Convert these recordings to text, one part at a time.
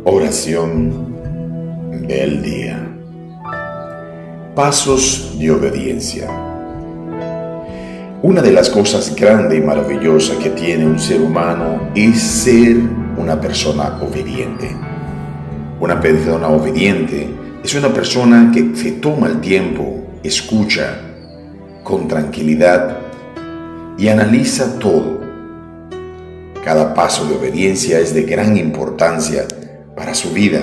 Oración del día. Pasos de obediencia. Una de las cosas grandes y maravillosas que tiene un ser humano es ser una persona obediente. Una persona obediente es una persona que se toma el tiempo, escucha con tranquilidad y analiza todo. Cada paso de obediencia es de gran importancia para su vida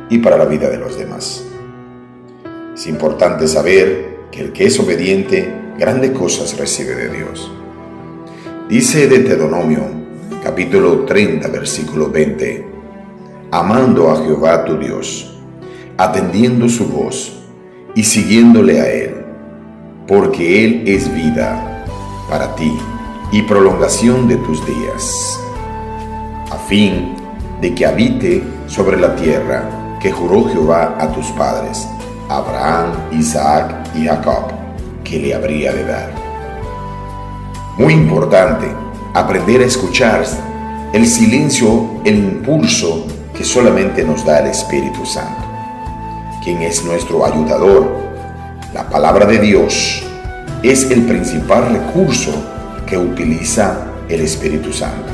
y para la vida de los demás. Es importante saber que el que es obediente, grandes cosas recibe de Dios. Dice Deuteronomio, capítulo 30, versículo 20, amando a Jehová tu Dios, atendiendo su voz y siguiéndole a Él, porque Él es vida para ti y prolongación de tus días, a fin de que habite sobre la tierra que juró Jehová a tus padres, Abraham, Isaac y Jacob, que le habría de dar. Muy importante aprender a escuchar el silencio, el impulso que solamente nos da el Espíritu Santo, quien es nuestro ayudador. La palabra de Dios es el principal recurso que utiliza el Espíritu Santo.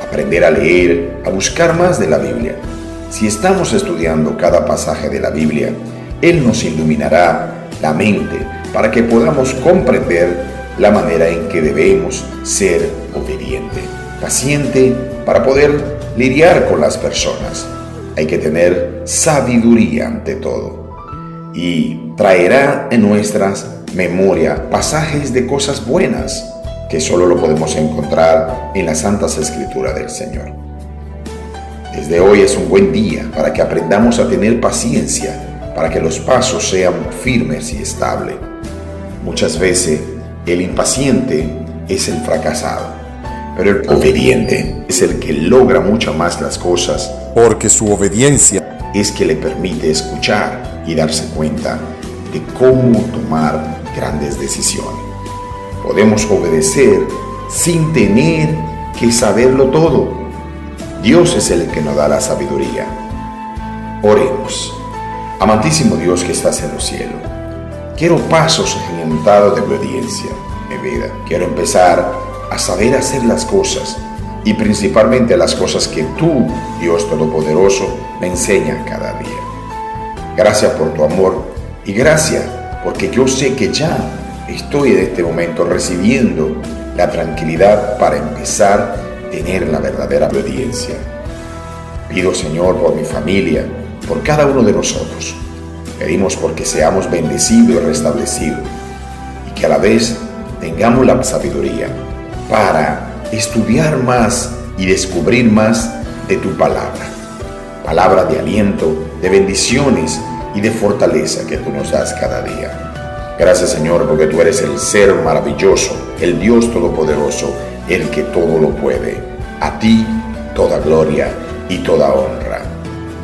Aprender a leer, a buscar más de la Biblia. Si estamos estudiando cada pasaje de la Biblia, Él nos iluminará la mente para que podamos comprender la manera en que debemos ser obediente, paciente para poder lidiar con las personas. Hay que tener sabiduría ante todo y traerá en nuestras memorias pasajes de cosas buenas que solo lo podemos encontrar en las Santas Escrituras del Señor. Desde hoy es un buen día para que aprendamos a tener paciencia, para que los pasos sean firmes y estables. Muchas veces el impaciente es el fracasado, pero el obediente es el que logra mucho más las cosas, porque su obediencia es que le permite escuchar y darse cuenta de cómo tomar grandes decisiones. Podemos obedecer sin tener que saberlo todo. Dios es el que nos da la sabiduría. Oremos. Amantísimo Dios que estás en los cielos, quiero pasos agigantados de obediencia en mi vida. Quiero empezar a saber hacer las cosas y principalmente las cosas que tú, Dios Todopoderoso, me enseñas cada día. Gracias por tu amor y gracias porque yo sé que ya estoy en este momento recibiendo la tranquilidad para empezar a tener la verdadera obediencia. Pido, Señor, por mi familia, por cada uno de nosotros. Pedimos porque seamos bendecidos y restablecidos y que a la vez tengamos la sabiduría para estudiar más y descubrir más de tu palabra. Palabra de aliento, de bendiciones y de fortaleza que tú nos das cada día. Gracias, Señor, porque tú eres el ser maravilloso, el Dios todopoderoso, el que todo lo puede. A ti toda gloria y toda honra.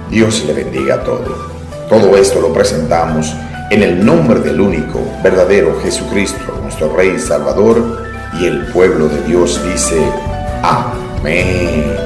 Dios le bendiga a todo. Todo esto lo presentamos en el nombre del único, verdadero Jesucristo, nuestro Rey y Salvador, y el pueblo de Dios dice: Amén.